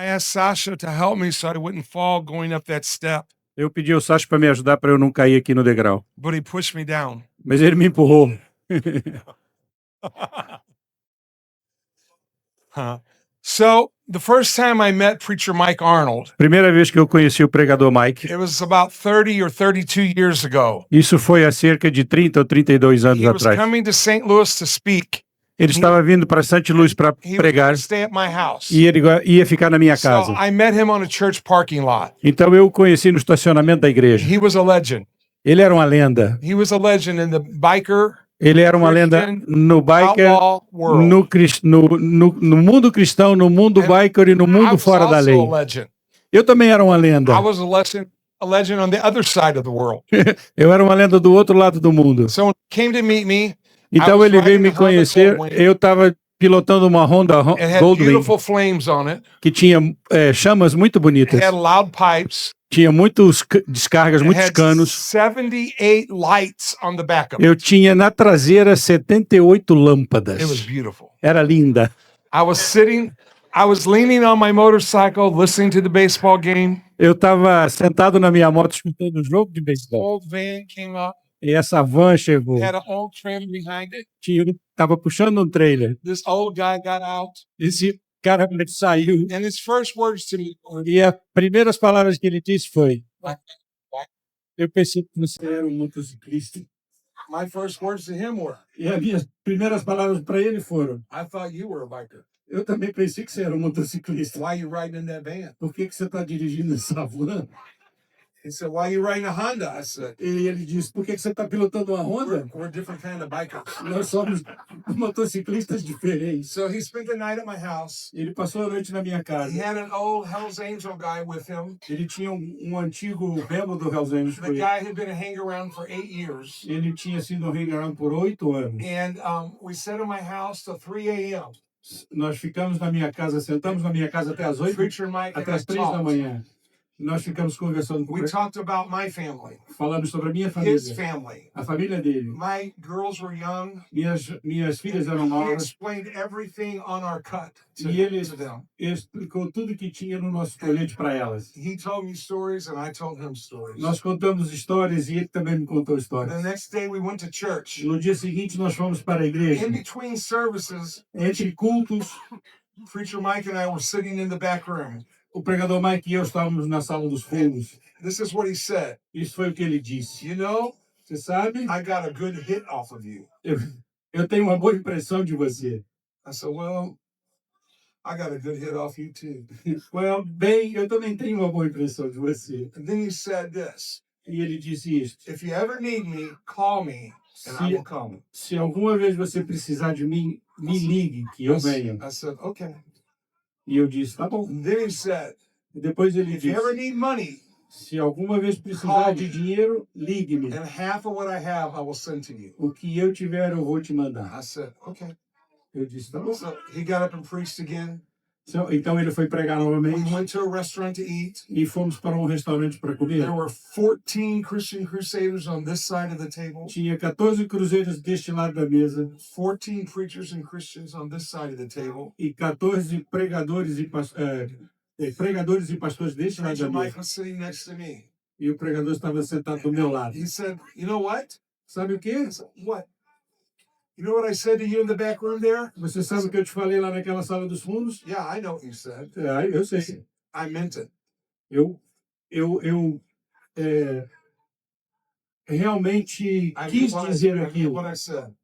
I asked Sasha to help me so I wouldn't fall going up that step, Eu pedi ao Sacha para me ajudar para eu não cair aqui no degrau. but he pushed me down. Mas ele me empurrou. So the first time I met Preacher Mike Arnold, Primeira vez que eu conheci o pregador Mike, it was about 30 or 32 years ago. isso foi há cerca de 30 ou 32 anos He was atrás. coming to St. Louis to speak. Ele estava vindo para St. Louis para He was pregar going to stay at my house. e ele ia ficar na minha So casa. I met him on a church parking lot. Então eu o conheci no estacionamento da igreja. He was a legend. Ele era uma lenda. He was a legend in the biker Ele era uma lenda no biker, outlaw world. no mundo cristão, no mundo biker e no I mundo was fora da also lei. a legend. Eu também era uma lenda. I was a legend on the other side of the world. Eu era uma lenda do outro lado do mundo. So when he came to meet me, Então was ele veio riding me a Honda conhecer. Goldwing. Eu estava pilotando uma Honda it had Goldwing beautiful flames on it. que tinha chamas muito bonitas. It had loud pipes. Tinha muitos descargas, It muitos had canos. 78 lights on the back of it. Eu tinha na traseira 78 lâmpadas. It was beautiful. Era linda. I was leaning on my motorcycle, listening to the baseball game. Eu estava sentado na minha moto escutando o jogo de beisebol. Old van came up, E essa van chegou. had an old trailer behind it. Estava puxando um trailer. This old guy got out, Esse cara saiu. and his first words to me were, E as primeiras palavras que ele disse foi: eu pensei que você era um motociclista. my first words to him were, E as minhas primeiras palavras para ele foram: I thought you were a biker. eu também pensei que você era um motociclista. Why you riding in that van? Por que você está dirigindo essa van? He said, why you riding a Honda? I said, E ele disse: por que você está pilotando uma Honda? we're different kind of bikers. Nós somos motociclistas diferentes. So he spent the night at my house. Ele passou a noite na minha He casa. had an old Hell's Angel guy with him. Ele tinha um antigo remo do Hells Angels com The ele. guy had been a hang-around for 8 years. Ele tinha sido um hang-around por 8 anos. And we sat in my house till 3 a.m. Nós ficamos na minha casa, sentamos na minha casa até as 8, Preacher Mike and até I as 3 da talked. manhã. Nós ficamos conversando com We ele, talked about my family, falamos sobre a minha his família, family. a família dele. My girls were young. Minhas filhas eram He novas explained everything on our cut to, e ele to them. explicou tudo que tinha no nosso colete para elas. He told me stories and I told him stories. Nós contamos histórias e ele também me contou The histórias. next day we went to church. No dia seguinte nós fomos para a igreja. In between services, Entre cultos, Preacher Mike and I were sitting in the back room. o pregador Mike e eu estávamos na sala dos fundos. This is what he said. Isso foi o que ele disse. You know, Você sabe, I got a good hit off of you. eu tenho uma boa impressão de você. I said, well, I got a good hit off you too. Well, bem, eu também tenho uma boa impressão de você. And then he said this, E ele disse isto: if you ever need me, call me and I will come. se alguma vez você precisar de mim, me ligue que eu venho. I said, okay. E eu disse: tá bom. And then he said, E depois ele if you ever disse: need money, se alguma vez precisar de dinheiro, ligue-me. and half of what I have, I will send to you. O que eu tiver, eu vou te mandar. I said, okay. Eu disse: tá bom. So he got up and preached again. Então ele foi pregar We novamente went to a restaurant to eat. e fomos para um restaurante para comer. There were 14 Christian crusaders on this side of the table, Tinha 14 cruzeiros deste lado da mesa 14 preachers and Christians on this side of the table. e 14 pregadores pregadores e pastores deste lado Preacher da Mike mesa. was sitting next to me. E o pregador estava sentado do meu lado. He said, you know what? Sabe o quê? I said, what? You know what I said to you in the back room there? Você sabe o que eu te falei lá naquela sala dos fundos? Yeah, I know what you said. Eu sei. I meant it. Eu realmente I quis knew dizer what aquilo. I said.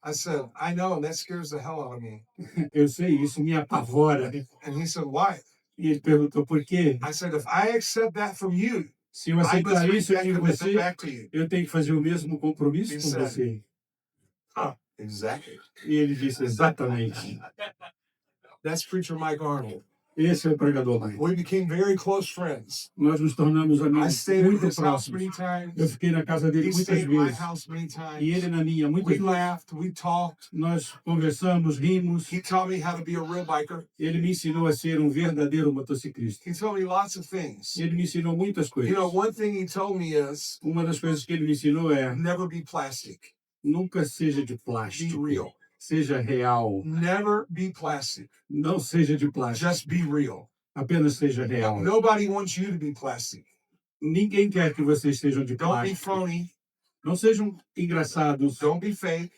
I said, I know, and that scares the hell out of me. Eu sei, isso me apavora. And he said, why? E ele perguntou por quê. I said, if I accept that from you, Se eu I aceitar must isso de commit você, back to you. eu tenho que fazer o mesmo compromisso com Certo. você. Exactly. E ele disse exatamente. That's Preacher Mike Arnold. Esse é o pregador Mike. We became very close friends. Nós nos tornamos I amigos stayed at muito his house many próximos. times. Eu fiquei na casa dele He muitas stayed at my vezes. house many E ele times. na minha, muitas We vezes. laughed, we talked. Nós conversamos, rimos. He taught me how to be a real biker. Ele me ensinou a ser um verdadeiro motociclista. He told me lots of things. Ele me ensinou muitas coisas. You know, one thing he told me is Uma das coisas que ele me ensinou é: never be plastic. nunca seja de Be plástico. real. Seja real. Never be plastic. Não seja de plástico. Just be real. Apenas seja real. Nobody wants you to be plastic. Ninguém quer que vocês sejam de Don't be plástico. phony. Não sejam engraçados. Don't be fake.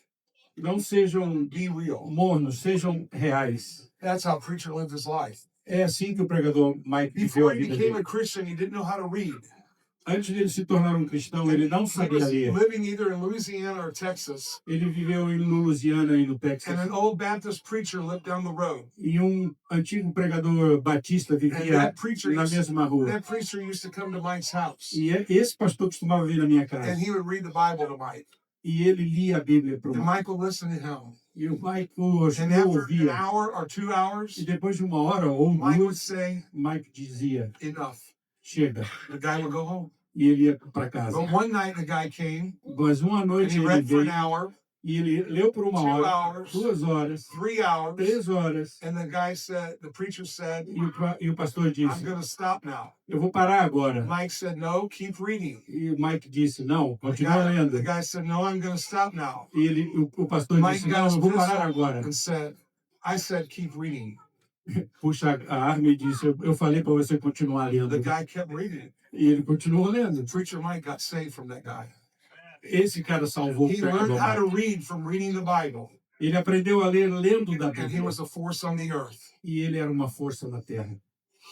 Não sejam Be real. mornos, sejam reais. That's how preacher lived his life. É assim que o pregador Mike viveu Before a he vida became dele. a Christian, he didn't know how to read. Antes de ele se tornar um cristão, ele não He sabia was ler. living either in Louisiana or Texas, Ele viveu no Louisiana e no and Texas. an old Baptist preacher lived down the road. E um antigo pregador batista And vivia that preacher na used, mesma rua. that preacher used to come to Mike's house, E esse pastor costumava vir na minha casa. and he would read the Bible to Mike. E ele lia a Bíblia para o And Mike. Mike would listen to him. E o Mike And after an ouvia. hour or 2 hours, E depois de uma hora ou Mike would duas, say, Mike dizia, enough. chega. The guy would go home. E ele ia para casa. But one night the guy came, Mas uma and noite he ele read for an veio hour, e ele leu por uma 2 hora, hours, 2 horas, 3 hours, 3 horas. and the guy said, the preacher said, E o pastor I'm disse, going to stop now. eu vou parar agora. Mike said, no, keep reading. E o Mike disse, não, The continua lendo. guy said, no, I'm going to stop now. E o pastor Mike disse, got não, his eu vou pistol parar agora. and said, I said, keep reading. Puxa a arma e disse, eu falei para você continuar lendo. The guy kept reading. E ele continuou lendo. Preacher Mike got saved from that guy. Esse cara salvou o He learned pregador how to Mike. read from reading the Bible, Ele aprendeu a ler lendo da and he Bíblia. was a force on the earth. E ele era uma força na terra.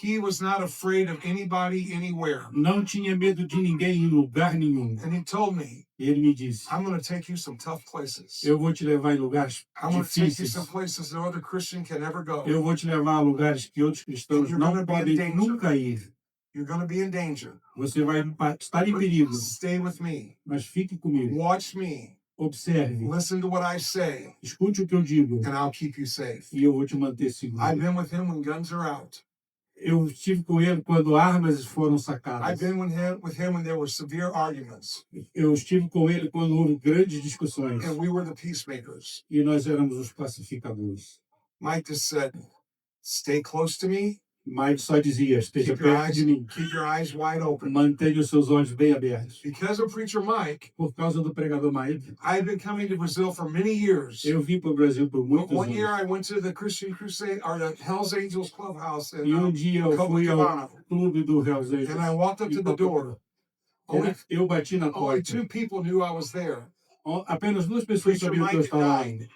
He was not afraid of anybody anywhere. Não tinha medo de ninguém em lugar nenhum. And he told me, Ele me disse, I'm going to take you some tough places. eu vou te levar em lugares I'm going to take you difíceis. some places no other Christian can ever go. Eu vou te levar a lugares que outros cristãos You're não gonna be in podem danger. nunca ir. You're going to be in danger. Você vai estar em perigo, Stay with me. mas fique comigo. Watch me. Observe, Listen to what I say, escute o que eu digo and I'll keep you safe. e eu vou te manter I've seguro. been with him when guns are out. Eu estive com ele quando armas foram I've sacadas. been with him when there were severe arguments, Eu estive com ele quando houve grandes discussões and we were the peacemakers. e nós éramos os pacificadores. Mike just said, stay close to me, Mike só dizia, esteja perto de mim. keep your eyes wide open. Mantenha os seus olhos bem abertos. Because of Preacher Mike, Por causa do pregador Mike, I've been coming to Brazil for many years. eu vim para o Brasil por muitos One year anos. I went to the Christian Crusade, or the Hells Angels Clubhouse E um in dia eu fui ao clube do Hells and I Angels. walked up to the door. Only, Eu bati na only porta. 2 people knew I was there. Apenas 2 pessoas Preacher sabiam que eu Mike estava lá. died.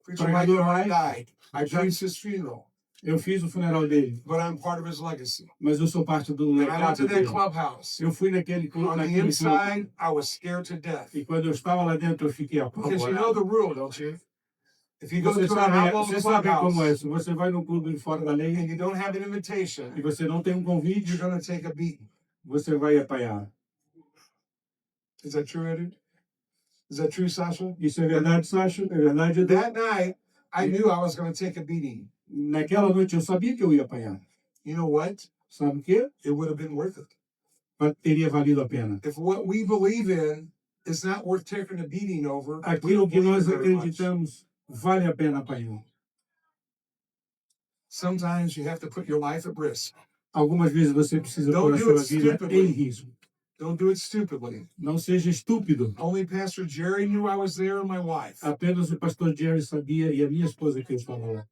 Preacher Mike Pregador already Mike. died. I preached his funeral, Eu fiz o funeral dele, but I'm part of his legacy. mas eu sou parte do And I went legado to that dele. clubhouse. Eu fui naquele clube, On the naquele clube. inside, I was scared to death. E quando eu estava lá dentro, eu fiquei Because you know apavorado. the rule, don't you? If you go Você to an outlaw sabe como é clubhouse isso. Você vai num clube fora da lei and you don't have an invitation, e você não tem um convite, you're going to take a beating. você vai apanhar. Is that true, Eddie? Is that true, Sasha? Isso é verdade, Sasha? É verdade, Edu? That night, I knew I was going to take a beating. Naquela noite eu sabia que eu ia apanhar. You know what? Sabe o quê? It would have been worth it. Mas teria valido a pena. If what we believe in is not worth taking a beating over, we Aquilo don't que nós believe very much. acreditamos vale a pena apanhar. Sometimes you have to put your life at risk. Algumas vezes você precisa pôr a Don't do sua it vida stupidly. em risco. Don't do it stupidly. Não seja estúpido. Only Pastor Jerry knew I was there and my wife. Apenas o pastor Jerry sabia e a minha esposa que eu estava lá.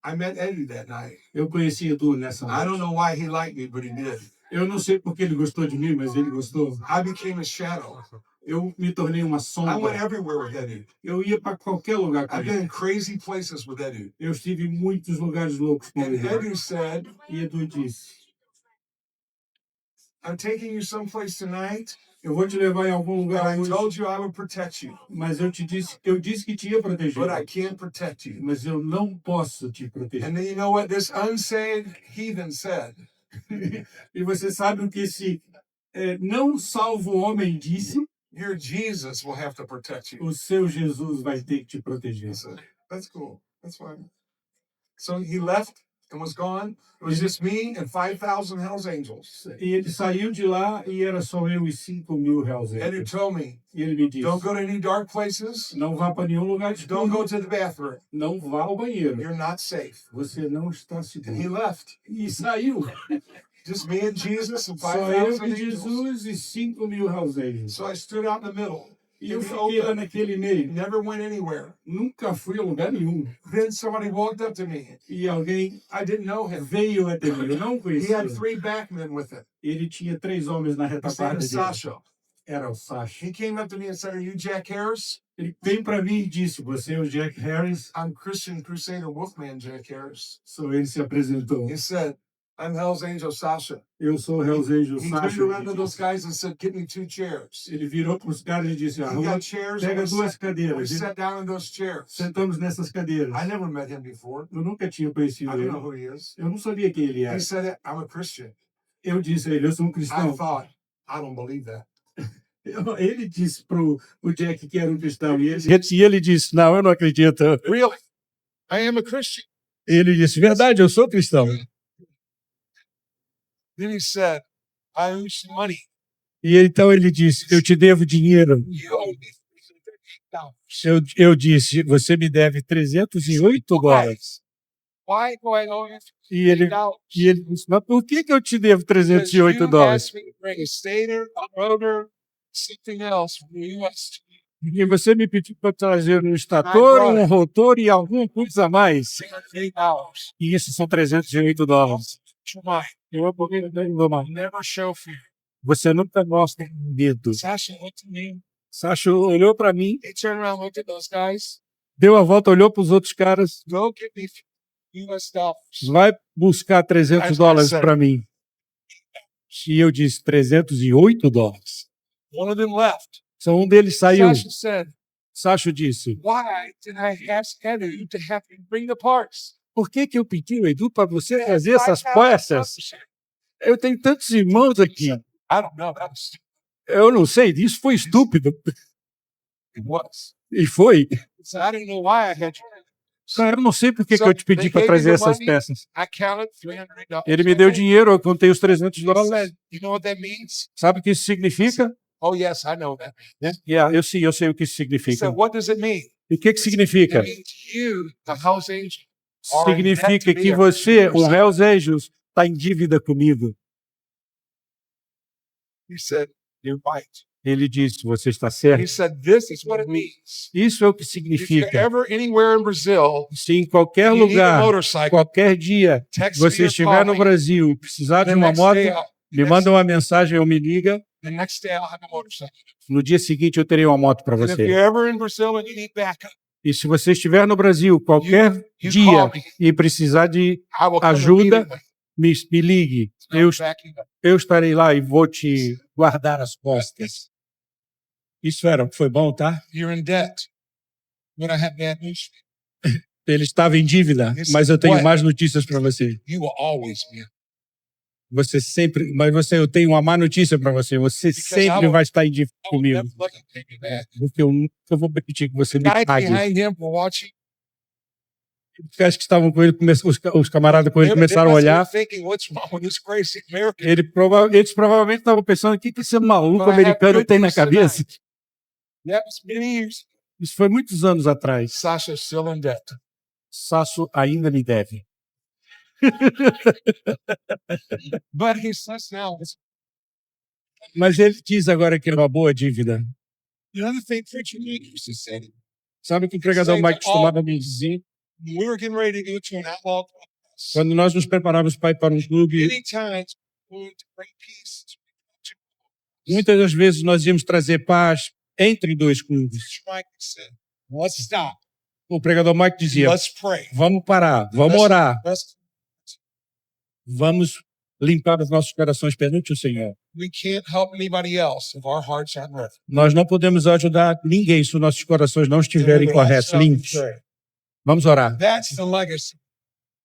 I met Eddie that night. Eu conheci Edu nessa I don't noite. know why he liked me, but he did. Eu não sei porque ele gostou de mim, mas ele gostou. I became a shadow. Eu me tornei uma I went sombra. everywhere with Eddie. Eu ia para qualquer lugar com I've been ele. in crazy places with Eddie. Eu estive em muitos lugares loucos com And ele. Eddie said, E Edu disse, I'm taking you someplace tonight, eu vou te levar em algum and lugar I hoje, told you I would protect you, mas eu disse que te ia proteger. but I can't protect you. Mas eu não posso te proteger. And then you know what this unsaved heathen said? E você sabe o que esse não salvo homem disse? Your Jesus will have to protect you. O seu Jesus vai ter que te proteger. I said, that's cool. That's fine. So he left and was gone. It was just me and 5,000 Hells Angels. E ele saiu de lá e era só eu e 5.000 Hells Eddie Angels. told me, E ele me disse, don't go to any dark places. não vá para nenhum lugar Don't go escuro, to the bathroom. não vá ao banheiro. You're not safe. Você não está And he seguro. left. E saiu. Just me and Jesus and Só eu 5,000 e angels. Jesus e 5.000 Hells Angels. So I stood out in the middle. E eu fiquei lá naquele meio. Never went anywhere. Nunca fui a lugar nenhum. Then somebody walked up to me. E alguém I didn't know him. veio até mim. Eu não He conhecia. had 3 backmen with him. Ele tinha 3 homens na His name retaguarda is dele. Sasha. Era o Sacha. He came up to me and said, "Are you Jack Harris?" Ele veio para mim e disse: "Você é o Jack Harris?" I'm Christian Crusader Wolfman Jack Harris. Só ele se apresentou. He said, "I'm Hell's Angel Sasha." Eu sou o Hells Angel He turned Sacha. around to those guys and said, "Get me 2 chairs." Ele virou para os caras e disse: He got chairs and pega we 2 sat cadeiras. E down in those chairs. sentamos nessas cadeiras. I never met him before. Eu nunca tinha I conhecido don't know ele. who he is. Eu não sabia quem ele era. He said, "I'm a Christian." Eu disse a ele: "Eu sou um I cristão." thought, I don't believe that. Ele disse pro Jack que era um cristão. E ele disse: "Não, eu não acredito." Really? I am a Christian. Ele disse: "Verdade, eu sou cristão." Then he said, "I owe you some money. E então ele disse: "Eu te devo dinheiro." You owe me $350." Eu disse: "Você me deve $308. Why do I owe you E ele $300? disse: "Mas por que eu te devo Because you $308? asked me to bring a stator, a rotor, something else from the U.S. to Porque você me pediu para trazer um estator, um rotor e alguma coisa a mais." $8. E isso são $308. Why? Eu apoiei ainda mais. Never show fear. Você nunca mostra medo. Sasha looked at me. Sacha olhou para mim, He turned around, looked at those guys. deu a volta, olhou para os outros caras. Go get me U.S. dollars. Vai buscar $300 para mim. E eu disse: $308. One of them left. Então um deles saiu. Sasha said, Sacho disse: "Why did I ask you to have him bring the parts?" "Por que eu pedi o Edu para você trazer essas peças? Eu tenho tantos irmãos aqui." I don't know. That was Eu não sei, isso foi estúpido. it was. E foi. So I didn't know why I had you. Cara, eu não sei por que eu te pedi para trazer essas peças. I counted $300. Ele me deu dinheiro, eu contei os He $300. said, "You know what that means?" Sabe o que isso significa? Oh, yes, I know that. Yeah, eu sei o que isso He significa. said, "What does it mean?" E o que significa? It means you, the house angel, are in debt Significa to que me. você, o Hells Angels, está em dívida comigo. He said, "You're right." Ele disse: "Você está He certo." said, "This is what it means. Isso é o que If you're significa. ever anywhere in Brazil, Se em qualquer you need a lugar, motorcycle, qualquer dia, text me você or estiver call no me. Brasil e precisar de The uma next moto, day, me manda uma mensagem ou me liga. the next day I'll have a motorcycle. No dia seguinte eu terei uma moto para And if você. you're ever in Brazil and you need backup, E se você estiver no Brasil qualquer you dia call me. e precisar de I will come ajuda, immediately. me ligue. I'll back you up." Eu estarei lá e vou te guardar as costas. Isso foi bom, tá? You're in debt. But I have bad news. Ele estava em dívida, mas eu tenho mais notícias para você. You will always be. Eu tenho uma má notícia para você. Você sempre vai estar em dívida I will comigo. never let you take me back. Porque eu nunca vou permitir que você me Guys pague. behind him were watching. Os caras que estavam com ele, os camaradas com ele They começaram a must be olhar. thinking, "What's wrong with this crazy American?" Eles provavelmente estavam pensando: o que esse maluco But I have americano good tem na news cabeça? That was many years. Isso foi muitos anos atrás. Sasha's still in debt. Sasso ainda me deve. But he says now, Mas ele diz agora que é uma boa dívida. the other thing Preacher Mike used to say, Sabe o que o pregador Mike costumava me dizer? when we were getting ready to go to an outlaw class, Quando nós nos preparávamos para ir para um clube, many times we would bring peace to muitas das vezes nós íamos trazer paz entre dois clubes. Preacher Mike said, "Let's stop. O pregador Mike dizia: Let's pray. vamos parar, vamos orar, Let's, vamos limpar os nossos corações perante o Senhor. we can't help anybody else if our hearts aren't ready. Nós não podemos ajudar ninguém se os nossos corações não estiverem corretos, limpos. Vamos orar. That's the legacy.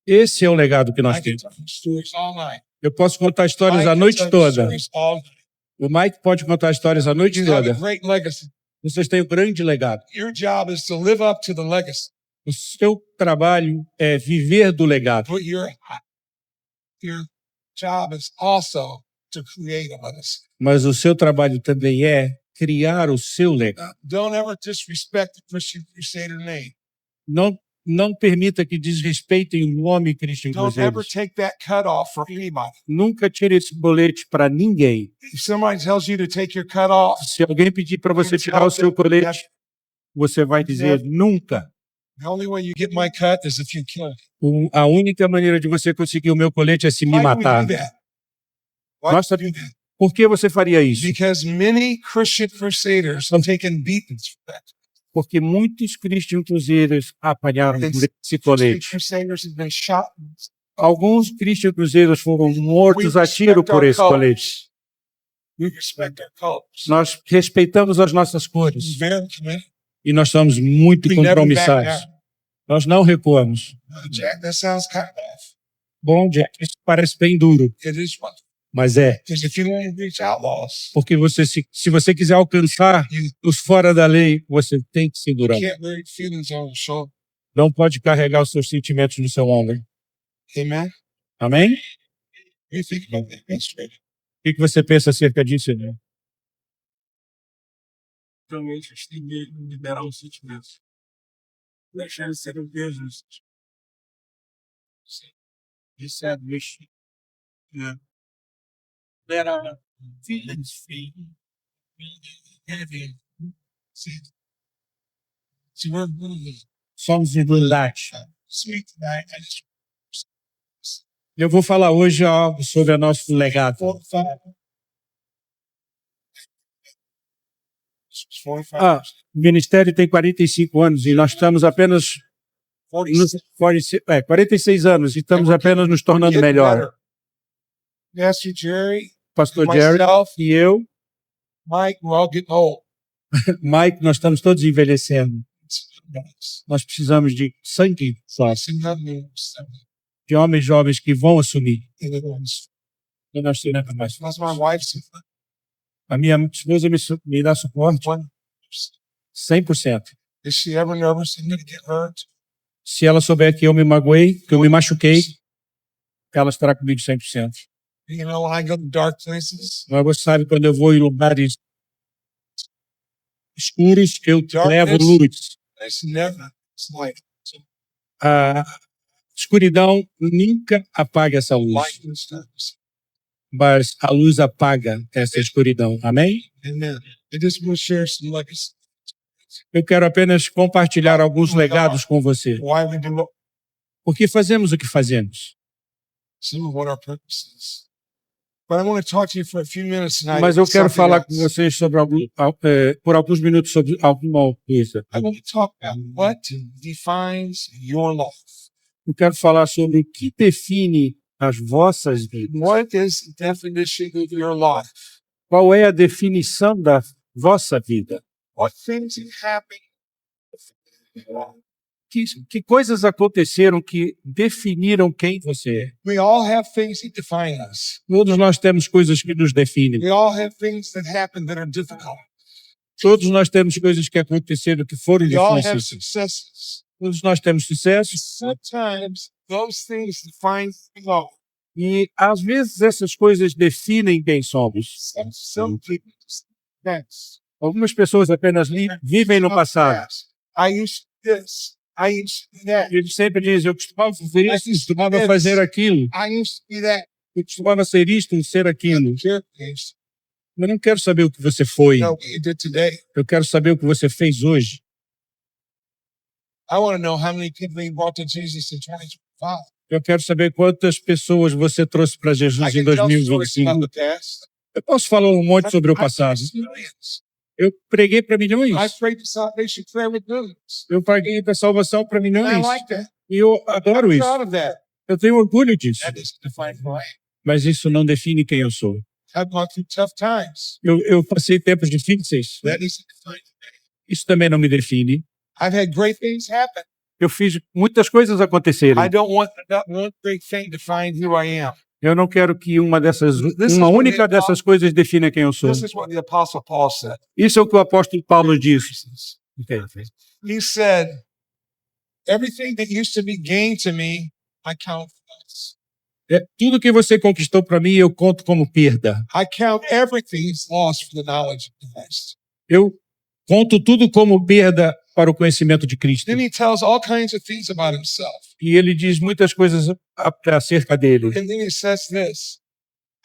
Esse é o legado que nós I can temos. tell stories all night. Eu posso contar histórias I a can noite tell toda. stories all night. O Mike pode contar histórias a noite You have a toda. great legacy. Vocês têm um grande legado. Your job is to live up to the legacy. O seu trabalho é viver do legado. But your job is also to create a legacy. Mas o seu trabalho também é criar o seu legado. Don't ever disrespect the Christian Crusader name. Não Não permita que desrespeitem o nome Christian Don't ever Cruzeiros. take that cut off for anybody. Nunca tire esse bolete para ninguém. If somebody tells you to take your cut off, Se alguém pedir para você tirar o seu colete, você vai dizer nunca. the only way you get my cut is if you kill me. A única maneira de você conseguir o meu colete é se me Why do we matar. do that? Why Nós do we do that? Por que você faria isso? Because many Christian crusaders have taken beatings for that. Porque muitos Christian Cruzeiros apanharam por esse Christian colete. crusaders have been shot. Alguns Christian Cruzeiros foram mortos a tiro por esse colete. We respect our colors. Nós respeitamos as nossas cores Very committed. e nós somos muito We never back compromissados. down. Nós não recuamos. Jack, that sounds kind of off. Bom, Jack, isso parece bem duro, It is one. mas é. Because if you want to reach outlaws, Porque se você quiser alcançar os fora da lei, você tem que segurar. you can't wear feelings on your shoulder. Não pode carregar os seus sentimentos no seu ombro. Amen. Amém? You think about that. That's right. O que você pensa acerca disso, né? Realmente, a gente tem que liberar os sentimentos. Deixar eles serem vistos. Isso é wish. Yeah. Let our feelings free. Heavy. See, we're really Somos relax. sweet tonight. I just Eu vou falar hoje algo sobre o nosso legado. 45. Ah, o ministério tem 45 anos e nós estamos apenas 46 anos e estamos apenas nos tornando melhor. Pastor Jerry, Pastor Jerry myself, e eu, Mike, we're all getting old. Mike, nós estamos todos envelhecendo. Nós precisamos de sangue forte, de homens jovens que vão assumir. E nós teremos mais. That's my wife's A minha esposa me dá suporte 100%. Is she ever nervous and gonna get hurt? Se ela souber que eu me magoei, que eu me machuquei, ela estará comigo 100%. You know, when I go to dark places, Mas você sabe, quando eu vou em lugares escuros, eu levo luz. it's never it's light. A escuridão nunca apaga essa luz, Light and stuff. mas a luz apaga essa escuridão. Amém? Amen. I just want to share some legacy. Eu quero apenas compartilhar alguns legados com você. Why we do what, Por que fazemos o que fazemos? some of what our purpose is. But I want to talk to you for a few minutes tonight. Mas eu about quero something falar com else. vocês sobre por alguns minutos sobre alguma coisa. I want to talk about what defines your life. Eu quero falar sobre o que define as vossas vidas. What is the definition of your life? Qual é a definição da vossa vida? What things happen? Que coisas aconteceram que definiram quem você é? We all have things that define us. Todos nós temos coisas que nos definem. We all have things that happen that are difficult. Todos nós temos coisas que aconteceram que foram We all have difíceis. successes. Todos nós temos sucesso. Sometimes those things define who we are. E às vezes essas coisas definem quem somos. Some people that's Algumas pessoas apenas vivem no passado. I used to do this. I used to do that. Eles sempre dizem, eu costumava fazer isso, costumava fazer aquilo, I used to do that. eu costumava ser isto e ser aquilo. Care things. Eu não quero saber o que você foi, No, what you did today. eu quero saber o que você fez hoje. I want to know how many people you brought to Jesus in 2025. Eu quero saber quantas pessoas você trouxe para I Jesus em can tell stories 2025. about the past. Eu posso falar um monte sobre o passado. Millions. Eu preguei para milhões. I prayed the salvation prayer with millions. Eu paguei a salvação para And I milhões. like that. E eu adoro I'm isso. proud of that. Eu tenho orgulho disso. That doesn't define who I am. Mas isso não define quem eu sou. I've gone through tough times. Eu passei tempos difíceis. That doesn't define me. Isso também não me define. I've had great things happen. Eu fiz muitas coisas acontecerem. I don't want not one great thing to define who I am. Eu não quero que uma is única what the dessas coisas defina quem eu sou. This is what the Apostle Paul said. Isso é o que o apóstolo Paulo diz. He said, everything that used to be gain to me, I count loss. Tudo que você conquistou para mim, eu conto como perda. I count everything as loss for the knowledge of Christ. Eu conto tudo como perda para o conhecimento de Cristo. Then he tells all kinds of things about himself. E ele diz muitas coisas acerca dele. And then he says this,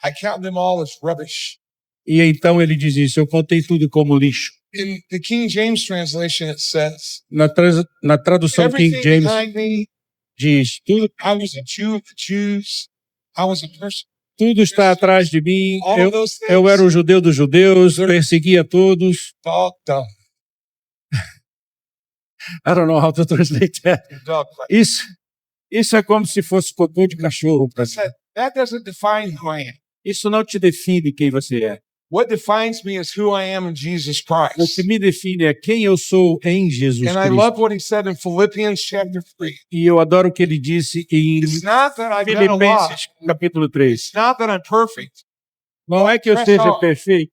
I count them all as rubbish. E então ele diz isso, eu contei tudo como lixo. In the King James translation, it says, Na tradução King everything James behind me, diz, I was a Jew of the Jews. I was a person. tudo está atrás de mim, All of those things. eu era o judeu dos judeus, perseguia todos. Dog dumb. I don't know how to translate that. Dog. Isso é como se fosse cocô de cachorro para mim. That doesn't define who I am. Isso não te define quem você é. What defines me is who I am in Jesus O Christ. que me define é quem eu sou em Jesus And I Cristo. love what he said in Philippians chapter 3. E eu adoro o que ele disse em It's not that I've done a lot. Filipenses, capítulo 3. It's not that I'm perfect. Não é que eu Press seja on. perfeito,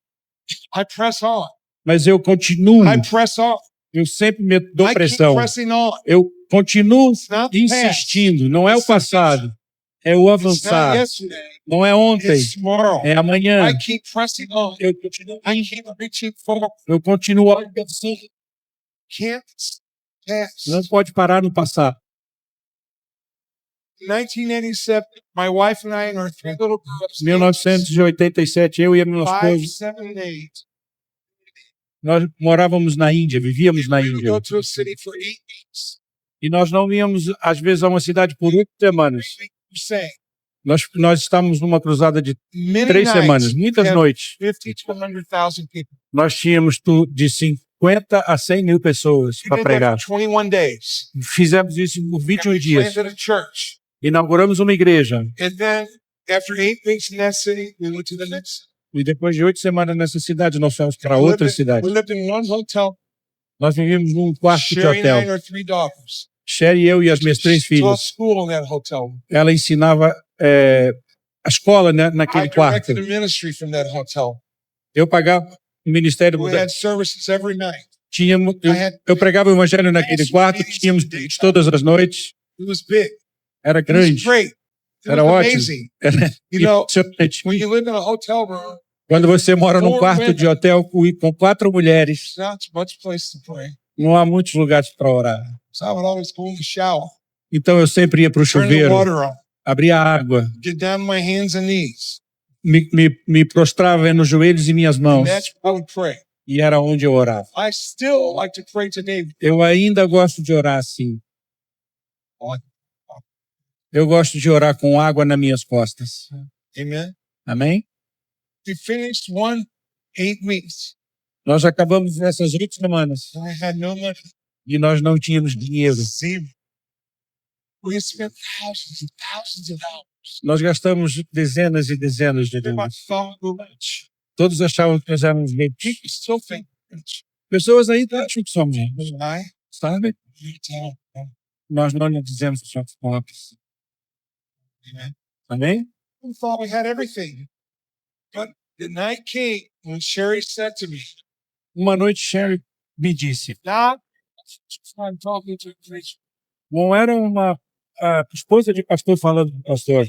I press on. mas eu continuo. I press on. Eu sempre me dou I keep pressão. pressing on. Eu continuo It's not the past. insistindo. Não é o passado, é o It's not avançar. yesterday. Não é ontem, It's tomorrow. é amanhã. I keep pressing on. Eu continuo, I keep reaching forward. eu continuo alcançando. Can't pass. Não pode parar no passado. In 1987, my wife and I and our three little girls, 1987, eu e a minha 5, esposa, 7, and 8, nós morávamos na Índia, vivíamos na we would Índia. go to a city for 8 weeks. E nós não íamos, às vezes, a uma cidade por 8 semanas. We're saying Nós estávamos numa cruzada de many 3 nights, semanas, we muitas had noites. 50 to 100,000 people. Nós tínhamos de 50 a 100 mil pessoas We para did that pregar. for 21 days. Fizemos isso por And 21 we dias. planted a church. Inauguramos uma igreja. And then after 8 weeks in that city, we went to the next city. E depois de 8 semanas nessa cidade, nós fomos para We outra lived in- cidade. We lived in one hotel. Nós vivíamos num quarto de Sherry and I and hotel. our 3 daughters. Sherry, eu e as minhas 3 She taught filhas. school in that hotel. Ela ensinava a escola, né, I naquele quarto. directed a ministry from that hotel. Eu pagava o ministério. We had services every night. Tínhamos, I had, eu pregava o evangelho naquele quarto, tínhamos cultos todas as noites. it was big. Era It was grande. great. It Era was ótimo. amazing. Era You know, impressionante. when you live in a hotel room, Quando você mora num 4 quarto de hotel com 4 mulheres, there's not much place to pray. não há muitos lugares para orar. So I would always go in the shower, Então eu sempre ia para o turn the chuveiro, water on, abria a água, get down on my hands and knees, me prostrava nos joelhos e minhas and mãos, that's how I would pray. e era onde eu orava. I still like to pray today. Eu ainda gosto de orar assim. Eu gosto de orar com água nas minhas costas. Amen. Amém? We finished 8 weeks. Nós acabamos essas 8 semanas And I had no money. e nós não tínhamos dinheiro. Zero. We spent thousands and thousands of dollars. Nós gastamos dezenas e dezenas de Everybody dólares. thought we were rich. Todos achavam que nós éramos ricos. People still think we're rich. Pessoas ainda acham que somos ricos, But I sabe? tell them, Nós não lhe dizemos que somos pobres. amen. Amém? We thought we had everything. But the night came when Sherry said to me, Uma noite, Sherry me disse, Doc, I'm talking to a preacher. não era a esposa de pastor falando com o pastor,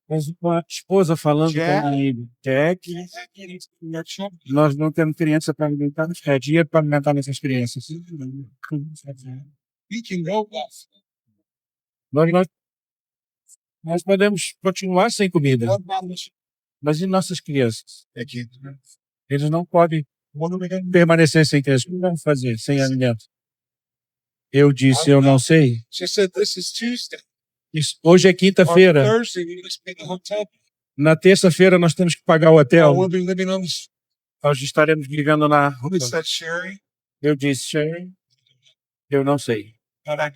mas uma esposa falando Jack? com ele. Jack, You have any in your children? nós não temos criança para alimentar, é dinheiro para alimentar nossas crianças. We can go off. Nós podemos continuar sem comida, What about the mas e nossas crianças? children? Eles não podem What are we going to do? permanecer sem crianças. O que vamos fazer sem alimento? Eu disse, eu não sei. She said, This is Tuesday. Hoje é On quinta-feira. Thursday, we must pay the hotel. Na terça-feira nós temos que pagar o hotel. We'll be living on the street. Nós estaremos vivendo na rua. Who said, Sherry? Eu disse, Sherry, eu não sei. But I,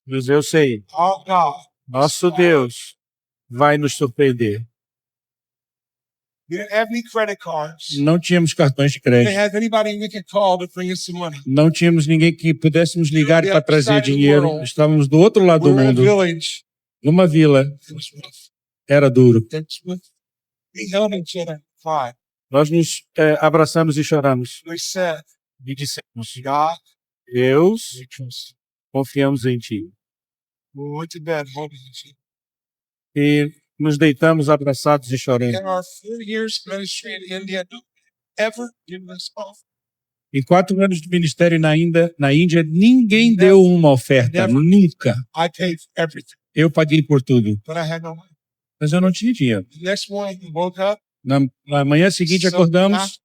Mas eu sei. oh God. Nosso Deus vai nos surpreender. We didn't have any credit cards. Não tínhamos cartões de We didn't crédito. have anybody we could call to bring us some money. Não tínhamos ninguém que pudéssemos ligar We para had trazer decided dinheiro. world. Estávamos do outro lado We do were in a mundo. village. Numa vila. It was rough. Era duro. We held each other and cried. Nós nos abraçamos e choramos. We said, E dissemos, God, Deus, we trust you. confiamos em Ti. We went to bed holding each other. E nos deitamos abraçados e chorando. In our 4 years of ministry in India, no one ever given us off. Em 4 anos de ministério na Índia, ninguém deu uma oferta. Nunca. I paid for everything, Eu paguei por tudo. but I had no money. Mas eu não tinha dinheiro. The next morning, we woke up. Na manhã seguinte, acordamos,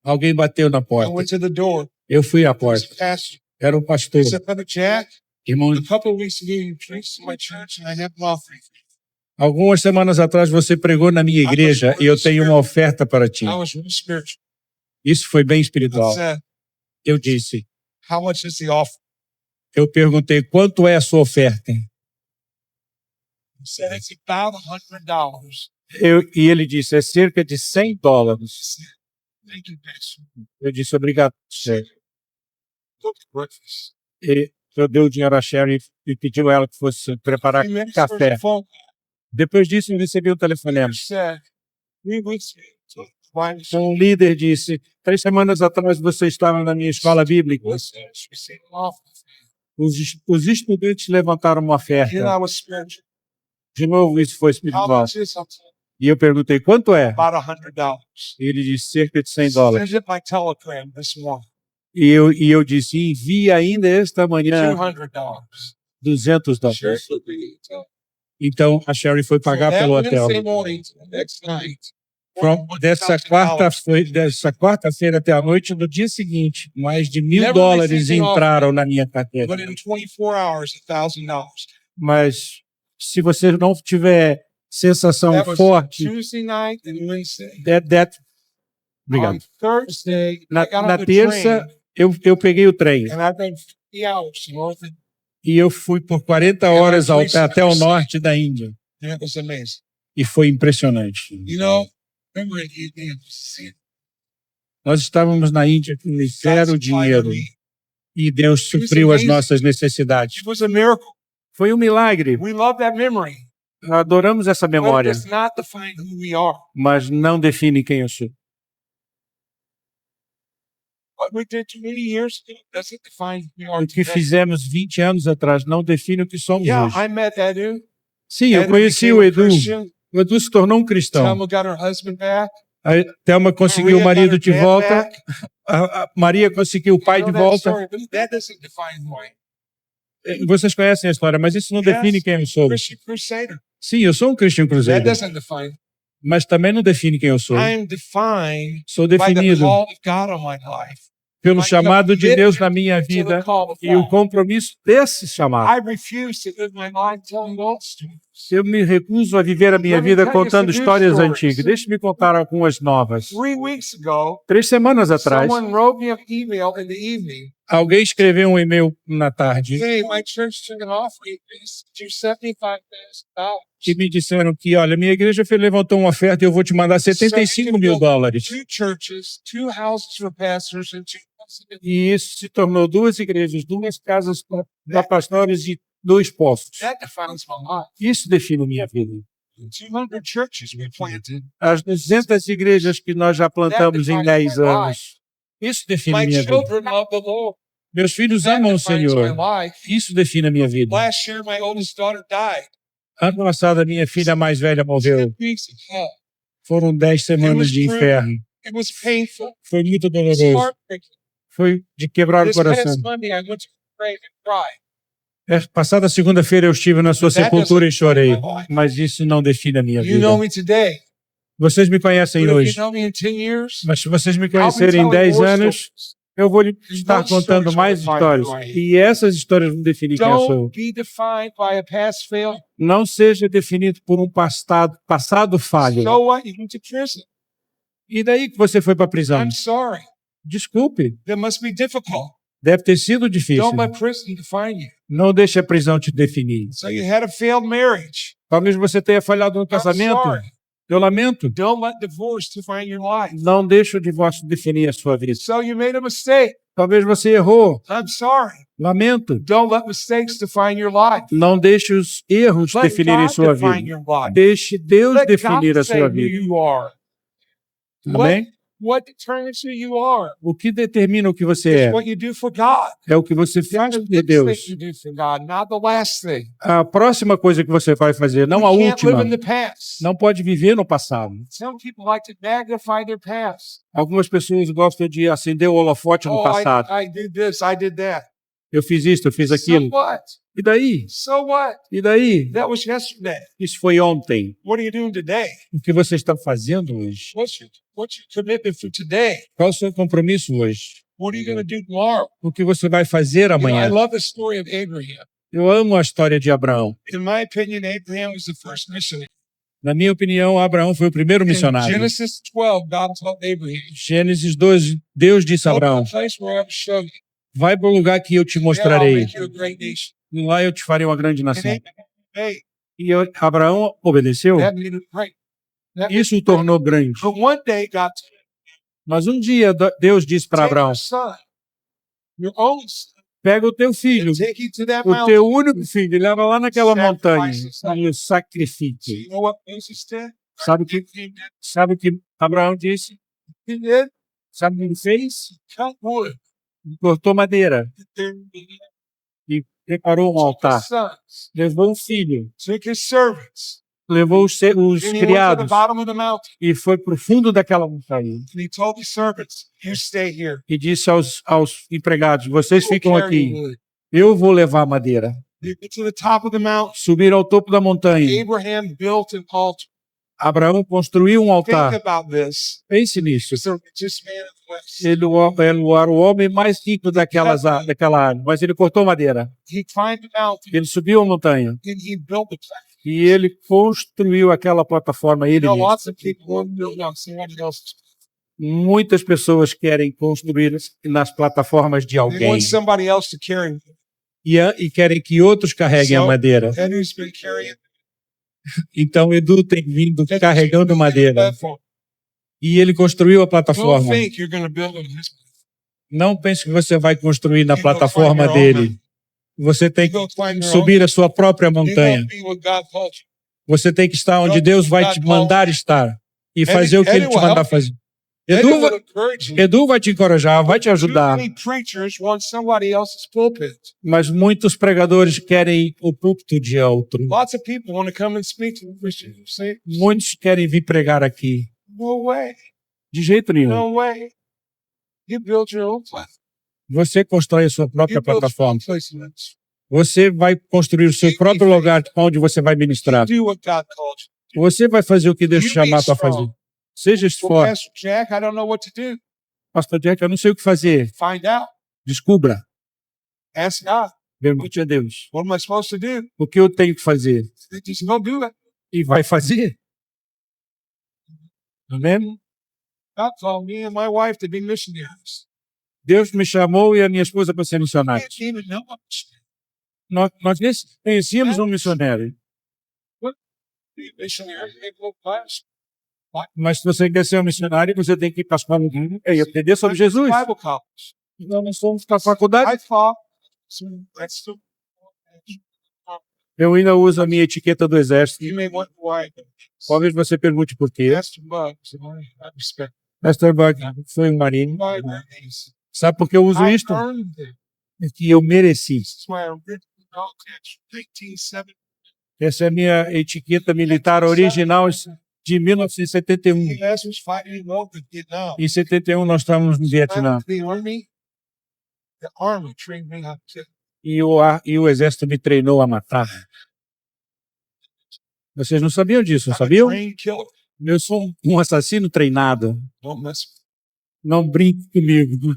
alguém bateu na I porta. went to the door. Eu fui à It was porta. the pastor. Era o pastor. He said, Brother Jack, Irmão, a couple of weeks ago, you preached in my church, and I have an offering. algumas semanas atrás você pregou na minha igreja e eu tenho uma oferta para ti. I was really spiritual. Isso foi bem I espiritual. said, Eu disse, how much is the offering? eu perguntei, quanto é a sua oferta? He said, it's about $100. E ele disse, é cerca de $100. Thank you, Pastor. Eu disse, obrigado, senhor. Look at breakfast. E eu dei o dinheiro a Sherry e pediu ela que fosse preparar 3 minutes, café. there's a phone. Depois disso, eu recebi um telefonema. He said, 3 weeks ago, why did Um líder disse, 3 semanas atrás você estava na minha escola bíblica. you receive an offering? Os estudantes levantaram uma Again, oferta. I was spiritual. De novo, isso foi How espiritual. much is it? E eu perguntei, quanto é? About $100. E ele disse, cerca de $100. Send it by telegram this morning. E eu disse, envie ainda esta manhã $200. $200. Sure. Então, a Sherry foi pagar From pelo that hotel. Wednesday morning to the next night, Dessa quarta-feira até a noite, no dia seguinte, mais de $1.000 Never received an entraram na minha carteira. but in 24 hours, $1,000. Mas se você não tiver sensação That was forte, Tuesday night and Wednesday. Obrigado. On Thursday, I Na got on the terça, train, eu peguei o trem and I've been 50 hours north, and e eu fui por 40 horas até o norte da Índia. it was amazing. E foi impressionante. You know, remember in India, Nós estávamos na Índia com God zero supplied dinheiro me. e Deus supriu as nossas necessidades. It was a miracle. Foi um milagre. We love that memory, Adoramos essa but it memória, does not define who we are. mas não define quem eu sou. What we did 20 years ago doesn't define who we are O que today. fizemos 20 anos atrás não define o que somos Yeah, hoje. I met Edu. Sim, eu Edu conheci became o a Edu. Christian. O Edu se tornou um cristão. Thelma got her husband back. A Thelma conseguiu o Maria got marido her de dad volta. back. A Maria conseguiu o pai You de know that volta. story, but that doesn't define who I am. Vocês conhecem a história, mas isso não Yes. define quem eu sou. Christian Crusader. Sim, eu sou um Christian That Cruzeiro, doesn't define. mas também não define quem eu sou. I am defined Sou by the definido call of God on my life. pelo my chamado de Deus na minha To the vida call of e o God. compromisso desse chamado. I refuse to live my life telling old stories. Eu me recuso a viver a minha Let me vida tell you contando some new histórias stories. antigas. Deixe-me contar algumas novas. 3 weeks ago, 3 semanas atrás, someone wrote me an email in the evening. alguém escreveu um e-mail na tarde Hey, my church took an offering to $75,000. que me disseram que, olha, minha igreja levantou uma oferta e eu vou te mandar $75 mil. 2 churches, 2 houses for pastors, and 2 houses. E isso se tornou 2 igrejas, 2 casas para pastores e 2 postos. That defines my life. Isso define minha vida. 200 churches we planted. As 200 igrejas que nós já plantamos em 10 anos. Isso define My minha vida. children love the Lord. Meus filhos That amam o defines my Senhor. life. Isso define a minha vida. Last year, my oldest daughter died. Ano passado, a minha filha mais velha morreu. 10 weeks of hell. Foram 10 semanas de inferno. It was painful. Foi muito It was doloroso. heartbreaking. Foi de quebrar o This coração. past Monday, I went to pray and cry. Passada segunda-feira eu estive na sua That sepultura e doesn't chorei. define my life. Mas isso não define a minha You know vida. me today. Vocês me conhecem But if hoje. you know me in 10 years, Mas se vocês me I'll be conhecerem em telling 10 more anos, stories. eu vou lhe estar Those contando stories mais will define histórias. who I am. E essas histórias vão definir quem eu sou. Don't be defined by a past failure. Não seja definido por um passado falho. So what? You went to prison. E daí que você foi para a prisão? I'm sorry. Desculpe, That must be difficult. deve ter sido difícil. Don't let prison define you. Não deixe a prisão te definir. So you had a failed marriage. Talvez você tenha falhado no I'm casamento. sorry. Eu lamento. Don't let divorce define your life. Não deixe o divórcio definir a sua vida. So you made a mistake. Talvez você errou. I'm sorry. Lamento. Don't let mistakes define your life. Não deixe os erros Let definirem God sua define vida. your life. Deixe Deus Let definir God a say sua who vida. you are. Amém? What determines who you are O que determina o que você is é? what you do for God. É o que você faz The por next Deus. thing you do for God, not the last thing. A próxima coisa que você vai fazer, não a We can't live última. in the past. Não pode viver no passado. Some people like to magnify their past. Algumas pessoas gostam de acender o holofote no Oh, passado. I did this, I did that. Eu fiz isso, eu fiz So aquilo. what? E daí? So what? E daí? That was yesterday. Isso foi ontem. What are you doing today? O que você está fazendo hoje? What's your commitment for today? Qual é o seu compromisso hoje? What are you going to do tomorrow? O que você vai fazer You know, I amanhã? love the story of Abraham. Eu amo a história de Abraão. In my opinion, Abraham was the first missionary. Na minha opinião, Abraão foi o primeiro In missionário. Genesis 12, God told Abraham, Gênesis 12, Deus disse a go to Abraão, the place where I will show you. vai para o lugar que eu te There I'll mostrarei. make you a great nation. E lá eu te farei uma grande And nação. Abraham obeyed. E Abraão obedeceu. That made him great. That made Isso o him great. tornou grande. But one day, God told him, Mas um dia Deus disse para take Abraão, your son, your own son, pega o teu filho, and take him to that o mountain. teu único filho, e leva lá naquela montanha Sacrifice. e o sacrifique. You know what Moses did? Sabe o que Abraão disse? He did. Sabe o que ele fez? Cut wood. Cortou madeira e preparou um Took altar. his sons, Levou um filho, took his servants, levou os and he went to the criados bottom of the mountain. e foi para o fundo daquela montanha. And he told the servants, "You stay here. E disse aos empregados, vocês We'll ficam carry aqui, wood." eu vou levar a madeira. They get to the top of the mountain. Subiram ao topo da montanha. Abraham built an altar. Abraão construiu um Think altar. about this. Pense nisso. He's the richest man of the West. Ele era o homem mais rico daquela área, mas ele cortou madeira. He climbed the mountain Ele subiu a montanha and he built the platform. e ele construiu aquela plataforma ele You know, mesmo. lots of people want to build on somebody else's. Muitas pessoas querem construir nas plataformas de They alguém want somebody else to carry. e querem que outros carreguem a So- madeira. And who's been carrying Então Edu tem vindo carregando madeira platform? e ele construiu a Don't plataforma. think you're going to build on his. Não pense que você vai construir na You go plataforma climb your own dele. Você tem You que go climb your own. subir a sua própria You montanha. won't be what God called you. Você tem que estar onde Deus vai te mandar estar e fazer o que Ele te mandar fazer. They Edu will vai, encourage you. Edu vai te encorajar, vai te Too ajudar, many preachers want somebody else's pulpit. mas muitos pregadores querem o púlpito de outro. Lots of people want to come and speak to the Christians. You say, Muitos querem vir pregar aqui. no way, De jeito nenhum. no way. You build your own platform. Você constrói a sua própria You build your plataforma. own placements. Você vai construir o seu próprio lugar onde você vai ministrar. Do what God called you. Você vai fazer o que Deus te You chamar be para fazer. strong. Seja Well, forte. Pastor Jack, I don't know what to do. Pastor Jack, eu não sei o que fazer. Find out. Descubra. Ask God. Pergunte a Deus. What am I supposed to do? O que eu tenho que fazer? Just go do it. E vai fazer. Amém? God called me and my wife to be missionaries. Deus me chamou e a minha esposa para ser I missionária. didn't even know what Nós nem conhecíamos um missionário. to be a missionary. They go class. Mas se você quer ser um missionário, você tem que ir para a escola e aprender sobre Jesus. Bible college. Então, nós fomos para a faculdade. I thought, so that's the, Eu ainda uso a minha etiqueta do exército. you may wonder why. Talvez você pergunte por quê. Pastor Bugs, I respect Pastor Buck foi um marinho. my names. Sabe por que eu uso I isto? earned it. É que eu mereci. This is my original catch, 1970. Essa é a minha etiqueta militar original de 1971. The U.S. was fighting in war with Vietnam. Em 71 nós estávamos no Vietnã. The army trained me how to. E o exército me treinou a matar. Vocês não sabiam disso, não I'm a sabiam? trained killer. Eu sou um assassino treinado. Don't mess. Não brinque comigo.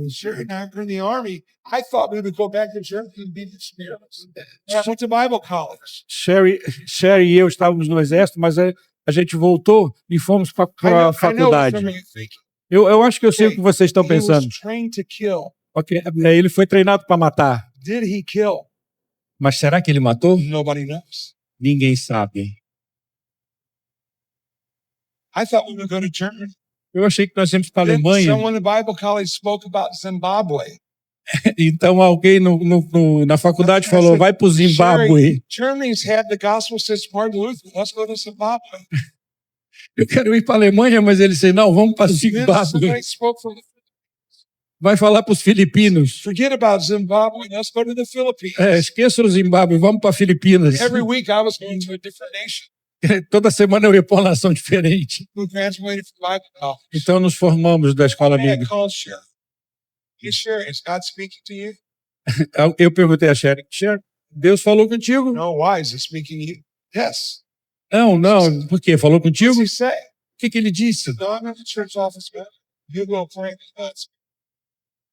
Sure, now in the army, I thought we would go back to Germany and be missionaries. I went to Bible college. Sherry e eu estávamos no exército, mas a gente voltou e fomos para I know a what faculdade. some of you think. Eu acho que eu sei o que vocês estão He pensando. was trained to kill. Ok, ele foi treinado para matar. Did he kill? Mas será que ele matou? Nobody knows. Ninguém sabe. I thought we would go to Germany. Eu achei que nós íamos para a Then Alemanha. someone in Bible college spoke about Zimbabwe. Então alguém na faculdade falou, vai para o Zimbábue. Germany's had the gospel since Martin Luther. Let's go to Zimbabwe. Eu quero ir para a Alemanha, mas ele disse, não, vamos para Then Zimbábue. somebody spoke from Vai falar para os filipinos. forget about Zimbabwe. Let's go to the Philippines. Esqueça o Zimbábue, vamos para Filipinas. Every week I was going to a different nation Toda semana eu ia para uma nação diferente. who graduated from Bible college. Então nos formamos da escola Man bíblica. called Sharon. Hey, Sharon, is God speaking to you? Eu perguntei a Sharon, Deus falou contigo? No, why is he speaking to you? Yes. Não, por quê? Falou contigo? What's he O say? que ele disse? No, I'm at the church office, man. You go pray. God's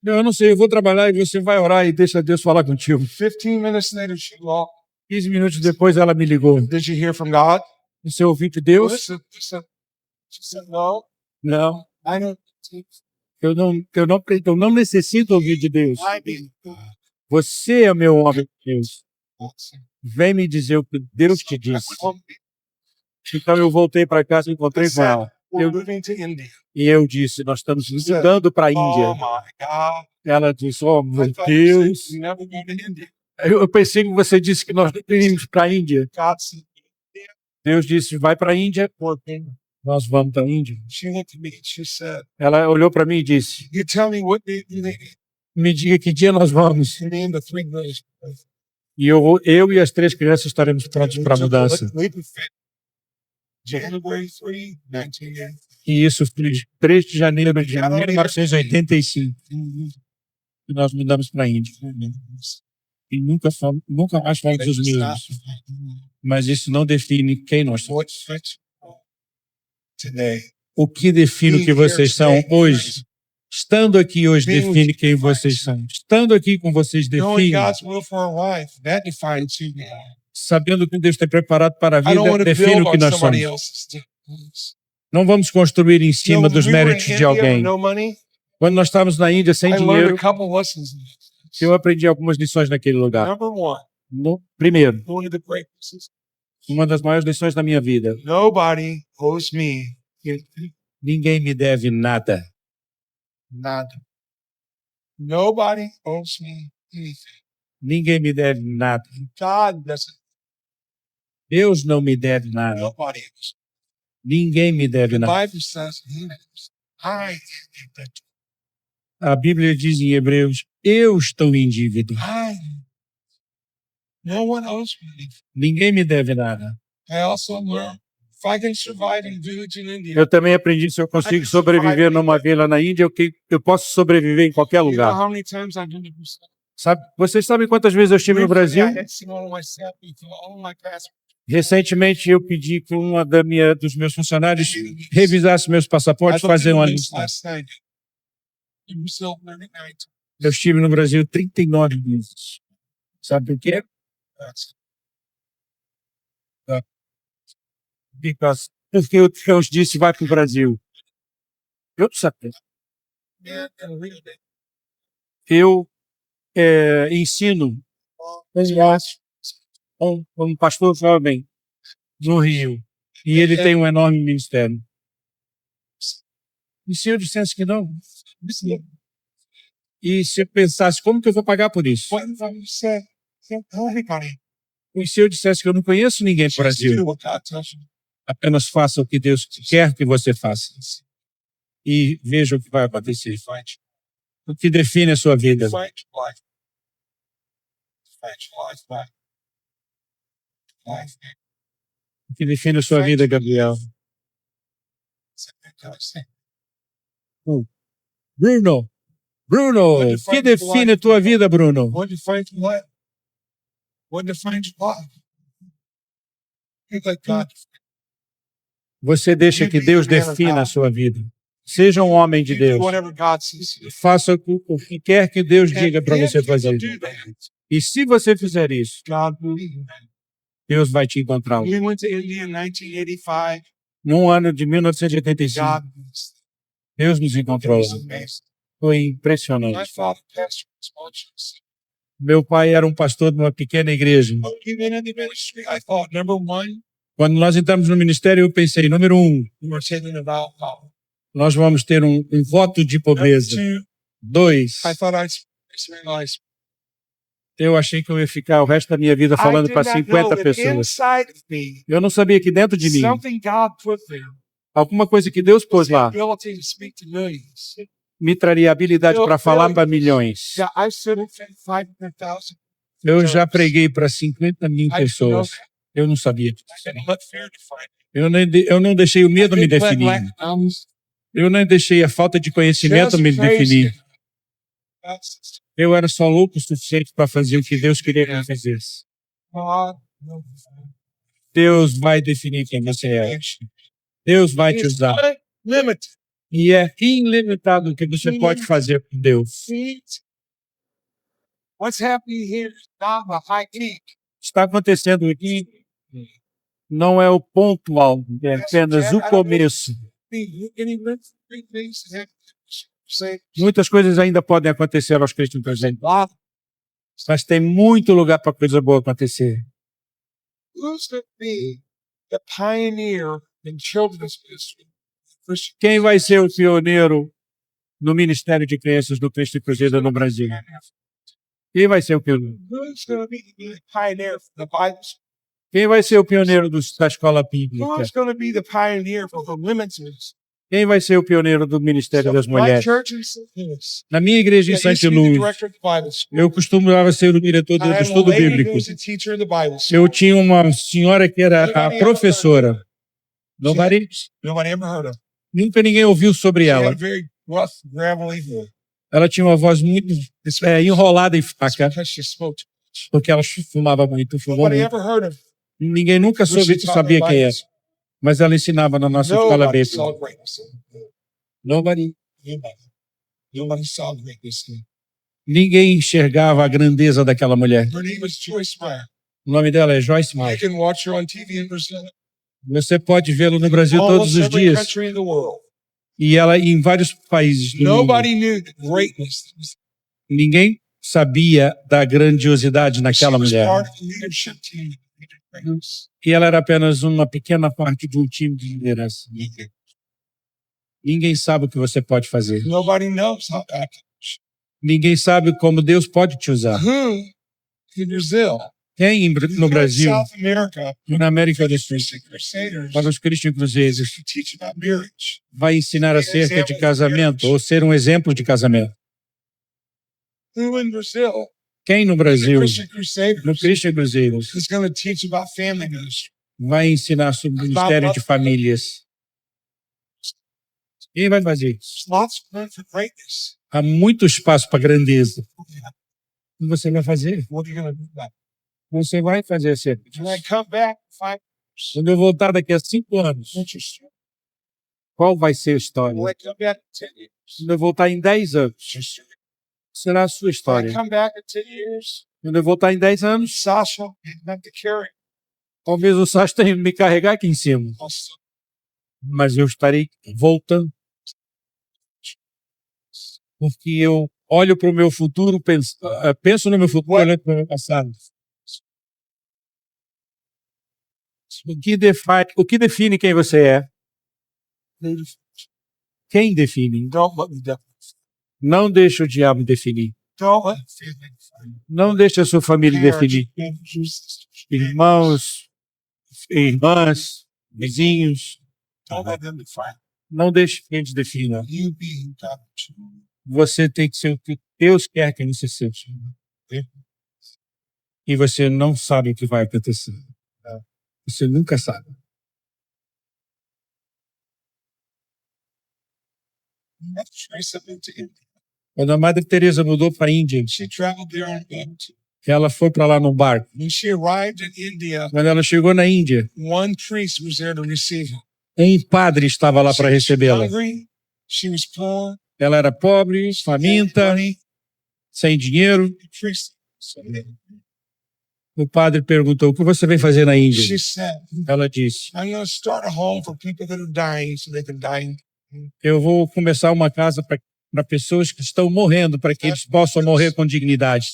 Eu não sei, eu vou trabalhar e você vai orar e deixa Deus falar contigo. 15 minutes later, she walked. 15 minutos depois ela me ligou. Did you hear from God? Você ouviu de Deus? Listen, listen. She said, no, Não. I don't. Eu não necessito ouvir de Deus. I mean, Você é meu homem de Deus. Vem me dizer o que Deus te disse. Então eu voltei para casa e encontrei com ela. We're moving to India. E eu disse, nós estamos mudando para a Oh Índia. my God. Ela disse, oh meu I thought you Deus. said you never go to India. Eu pensei que você disse que nós não iríamos para a Índia. God said, Deus disse, vai para a Índia. Nós vamos para a Índia. she looked at me and she said, Ela olhou para mim e disse, you tell me what day you need me diga que dia nós vamos. to name the three girls. E eu e as 3 crianças estaremos prontos para a mudança. January 3, 1980. E isso foi 3 de janeiro de 1985. E nós mudamos para a Índia. E nunca mais fomos os mesmos. Mas isso não define quem nós somos. What's fit today? O que define o que vocês são hoje? Estando aqui hoje define quem vocês são. Estando aqui com vocês Knowing define. God's will for our life, that defines who we are. Sabendo que Deus tem preparado para a I don't want vida, to define build o que on nós somebody somos. else's things. Não vamos construir em cima dos When we were in méritos de India with alguém. no money, Quando nós estávamos na Índia sem I learned dinheiro, a couple lessons. eu aprendi algumas lições naquele lugar. Number one, Primeiro, one of the great lessons. uma das maiores lições da minha vida. Nobody owes me Ninguém me deve nada. nada. Nobody owes me anything. Ninguém me deve nada. God doesn't. Deus não me deve nada. Nobody owes. Ninguém me deve The nada. Bible says, I give that to A Bíblia diz em Hebreus, eu estou em dívida. I. No one owes me anything. Ninguém me deve nada. I also learned if I can survive in village in India, Eu também aprendi que se eu consigo sobreviver numa vila na Índia, eu posso sobreviver em qualquer you know lugar. how many times I've been to Brazil? Sabe? Vocês sabem quantas vezes eu estive no Brasil? I had seen all of my staff, all of my passports. Recentemente eu pedi que dos meus funcionários revisasse meus I passaportes, looked fazer at uma the lista. last night. In Brazil, 39 times. Eu estive no Brasil 39 vezes. Sabe por quê? That's Porque o Deus disse, vai para o Brasil. Eu não sabia. man, and real day. Eu ensino um pastor jovem no Rio. E ele tem um enorme ministério. E se eu dissesse que não? E se eu pensasse, como que eu vou pagar por isso? What if I said, can't tell anybody? E se eu dissesse que eu não conheço ninguém no Just do Brasil? what God tells you. Apenas faça o que Deus quer que você faça. E veja o que vai acontecer. Fight. O que define a sua vida. Fight your life. Fight your life back. Life. O que define a sua vida, Gabriel. Bruno! Bruno! O que define a tua vida, Bruno? What defines your life? What defines your life? Think like God. Você deixa que Deus defina a sua vida. Seja um homem de You do Deus. whatever God says. Faça o que quer que Deus diga para And você if you fazer. do that, E se você fizer isso, God will lead you. Deus vai te encontrar. We went to India in 1985. No ano de 1985, God Deus nos encontrou was lá. amazing. Foi My impressionante. father pastored a small church. Meu pai era um pastor de uma pequena igreja. When we went into ministry, I thought, number one, Quando nós entramos no ministério, eu pensei, número 1, we were taking about power. nós vamos ter um voto de Number pobreza. two, 2, I thought I'd realize eu achei que eu ia ficar o resto da minha vida falando para 50 pessoas. inside of me, Eu não sabia que dentro de mim something God put there Alguma coisa que Deus pôs lá ability to speak to millions. me traria habilidade para falar para milhões. Yeah, I stood in front of 500,000. Eu já preguei para 50 mil pessoas. Eu não sabia. I didn't let fear define Eu não deixei o me. medo I me didn't let definir. lack of knowledge. Eu não deixei a falta de conhecimento Just me praise definir. Him. That's Eu era só louco o suficiente para fazer o que Deus queria que eu fizesse. God. No, Deus vai definir quem você é. Deus vai te It's usar. unlimited. E é ilimitado o que você pode fazer com Deus. See? What's happening here is not a high peak. Está acontecendo aqui não é o ponto alto, é apenas o começo. Any three things that happen. Say, Muitas coisas ainda podem acontecer aos cristãos presentes, mas tem muito lugar para coisa boa acontecer. who's going to be the pioneer in children's ministry? Christian Quem vai ser o pioneiro no Ministério de Crianças do Cristo Cruzeiro no Brasil? Quem vai ser o pioneiro? Who's going to be the pioneer for the Bible? Quem vai ser o pioneiro da escola bíblica? Who's going to be the pioneer for the women's ministry? Quem vai ser o pioneiro do Ministério das My Mulheres? church in St. Louis. Na minha igreja em I used Santa to be the Luz, director of the Bible school. eu costumava ser o diretor I do had a estudo lady who bíblico. was a teacher in the Bible school. Eu tinha uma senhora que era a professora. Nobody, Nobody ever heard of. nunca ninguém ouviu sobre She had a ela. very rough, gravelly voice. Ela tinha uma voz muito enrolada e It's fraca, because she spoke. porque ela fumava muito, fumou Nobody muito. ever heard of. Ninguém nunca sabia quem era, mas ela ensinava na nossa escola Nobody bíblica. saw greatness. Nobody. Nobody saw greatness. Ninguém enxergava a grandeza daquela mulher. Her name is Joyce Meyer. O nome dela é Joyce You Meyer. can watch her on TV in Brazil. Você pode vê-lo no Brasil todos Almost os every dias. country in the world. E ela em vários países do mundo. Nobody knew the greatness. Ninguém sabia da grandiosidade She naquela was mulher. part of the leadership team. E ela era apenas uma pequena parte de um time de liderança. Ninguém sabe o que você pode fazer. Nobody knows how God can. Ninguém sabe como Deus pode te usar. Who in Brazil, Quem no Brasil, South America, na América do Sul, Christian Crusaders para os cristãos cruzeiros, to teach about marriage. vai ensinar acerca de casamento ou ser um exemplo de casamento. Who in Brazil, Quem no the Brasil, Christian Crusaders, no Christian Cruzeiros, is going to teach about family ministry. vai ensinar sobre o ministério de famílias. Quem vai fazer isso? There's lots of room for greatness. Há muito espaço para grandeza. O que você vai fazer? What are you going to do about it? Você vai fazer acerca disso. When I come back, 5 years, Quando eu voltar daqui a 5 anos, interesting. qual vai ser a história? When I come back in 10 years, Quando eu voltar em 10 anos, interesting. será a sua When I história. come back in 10 years, Quando eu voltar em 10 anos, Sasha had to carry talvez o Sasha tenha que me carregar aqui em cima. us. Mas eu estarei voltando. Porque eu olho para o meu futuro, penso no meu futuro olhando para o meu passado. O que define quem você é? Quem define? Don't let me down. Não deixe o diabo definir. Don't let family define you. Não deixe a sua família definir. Parents, brothers, sisters. Irmãos, irmãs, vizinhos. Don't let them define Não deixe que eles definam. you. You be who God wants you to be. Você tem que ser o que Deus quer que você seja. E você não sabe o que vai acontecer. Você nunca sabe. Teresa moved to India. Quando a Madre Teresa mudou para a Índia, She traveled there on a boat. ela foi para lá num barco. When she arrived in India, Quando ela chegou na Índia, one priest was there to receive her. um padre estava lá para She was recebê-la. hungry. She was poor. Ela era pobre, faminta, Money. sem dinheiro. The priest said, O padre perguntou: o que você vem fazer na Índia? she said, Ela disse: I'm going to start a home for people that are dying so they can die. eu vou começar uma casa para pessoas que estão morrendo, para que eles possam morrer com dignidade.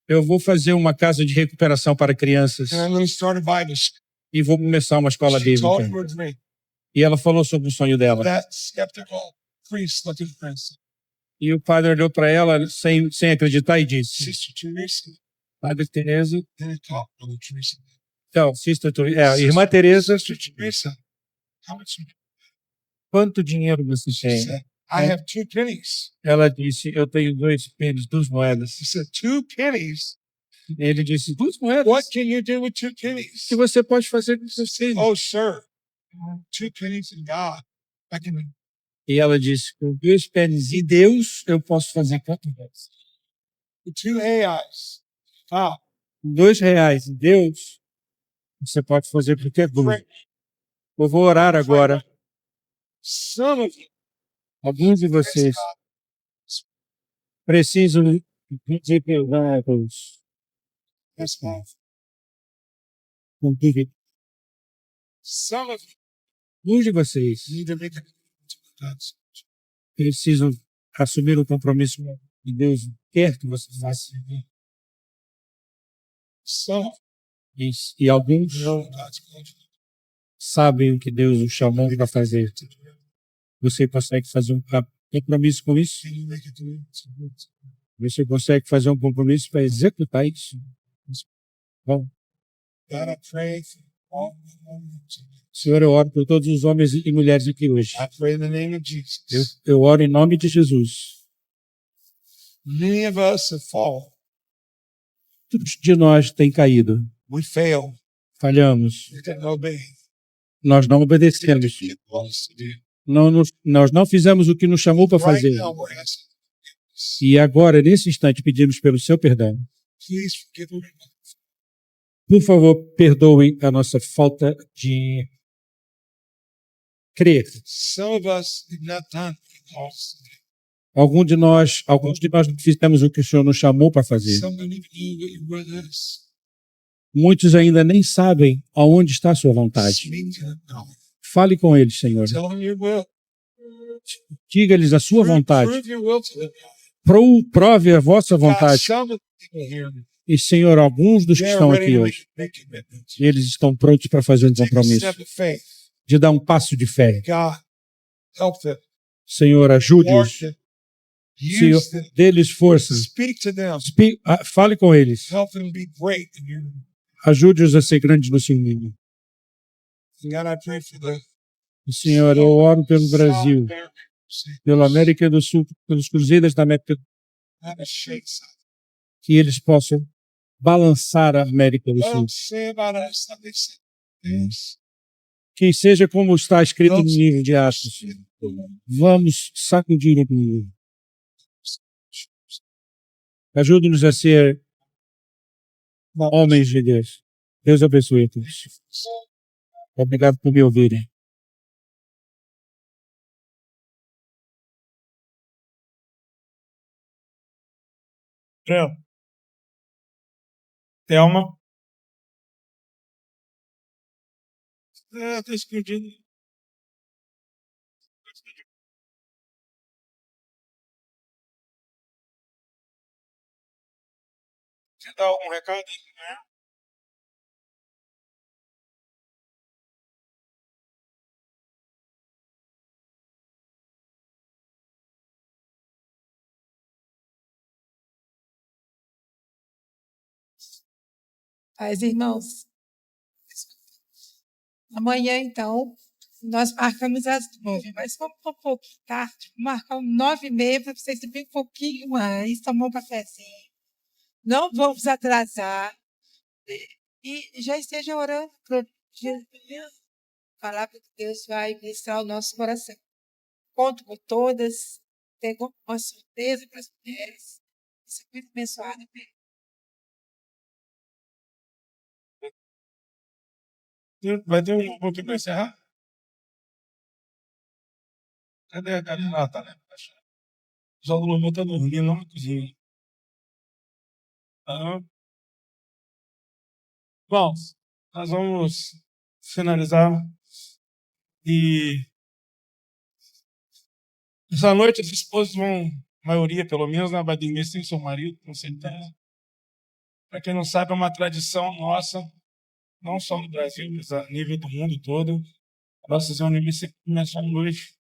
Eu vou fazer uma casa de recuperação para crianças And I'm going to start a Bible school. e vou começar uma escola She told bíblica. her dream. E ela falou sobre o sonho dela. That skeptical priest looked at the priest. E o padre olhou para ela sem acreditar e disse: Sister Teresa, Padre Teresa, then he talked to Teresa. então, Irmã Teresa, Sister Teresa, How much? Quanto dinheiro você She tem? said, I have 2 pennies. Ela disse, eu tenho 2 pênis, 2 moedas. She said, 2 pennies? Ele disse, 2 moedas? What can you do with 2 O pennies? que você pode fazer com seus pênis? Oh, sir, 2 pennies in God. I can. E ela disse, com 2 pênis e Deus, eu posso fazer quanto vezes? With 2 reais. Ah, Com 2 reais em Deus, você pode fazer qualquer coisa. Eu vou orar agora. some of you. Alguns de vocês precisam pedir perdão a Deus. That's fine. Some of you Alguns de vocês need to make a commitment to God's. precisam assumir o compromisso que Deus quer que você faça. Some of E alguns you know God's called you sabem o que Deus os chamou para fazer. to do. Você consegue fazer um compromisso com isso? Can you make a commitment? Você consegue fazer um compromisso para executar isso? Bom, God, I pray for all the women tonight. Senhor, eu oro por todos os homens e mulheres aqui hoje. I pray in the name of Jesus. Eu oro em nome de Jesus. Many of us have fallen. Muitos de nós têm caído. We fail. Falhamos. We didn't obey. Nós não obedecemos. Did what us to do. Nós não fizemos o que nos chamou para Right fazer. now, we're asking, E agora, nesse instante, pedimos pelo seu perdão. please forgive me. Por favor, perdoe a nossa falta de crer. Some of us have not done what us to do. Alguns de nós não fizemos o que o Senhor nos chamou para fazer. Some don't even know what your brother is. Muitos ainda nem sabem aonde está a sua vontade. Speak to them now. Fale com eles, Senhor. Tell them your will. Diga-lhes a sua vontade. Prove your will to them. Prove a vossa God, vontade. some of the people here, E, Senhor, alguns dos que they're estão ready aqui to hoje, make commitments. eles estão prontos para fazer um Take a compromisso, step of faith. de dar um passo de fé. God, help them. Senhor, Work ajude-os. them. Senhor, Use them. dê-lhes força. Speak to them. Fale com eles. Help them be great in your. Ajude-os a ser grandes no Senhor. God, I pray for the Senhor, eu oro pelo South Brasil, America. pela América do Sul, pelos cruzeiros da América, Have a shake. que eles possam balançar a América do Let Sul. them say about us that they said things. Que seja como está escrito no livro de Atos. Vamos sacudir o mundo. Ajude-nos a ser homens de Deus. Deus abençoe a todos. Obrigado por me ouvirem. Thelma. Tá escondido. Quer dar algum recado? Paz, irmãos. Amanhã, então, nós marcamos às 9, mas como for um pouquinho tarde, marcamos 9h30 para vocês subirem um pouquinho antes, tomar um cafezinho. Não vamos atrasar. E já esteja orando para o dia de amanhã. A palavra de Deus vai ministrar o nosso coração. Conto com todas. Tenho uma surpresa para as mulheres. Isso é muito abençoado. Vai ter um pouquinho para encerrar? Cadê a Karina? Ah, tá, né? O João do Louvor tá dormindo lá na cozinha. Bom, nós vamos finalizar. E essa noite as esposas vão, a maioria pelo menos, né, vai dormir sem seu marido, com certeza. Para quem não sabe, é uma tradição nossa, não só no Brasil, mas a nível do mundo todo. Nossas reuniões sempre começam à noite.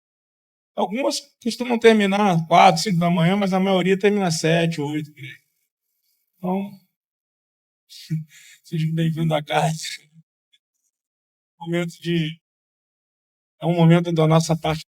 Algumas costumam terminar 4, 5 da manhã, mas a maioria termina 7, 8. Então, sejam bem-vindos à casa. Momento de É um momento da nossa parte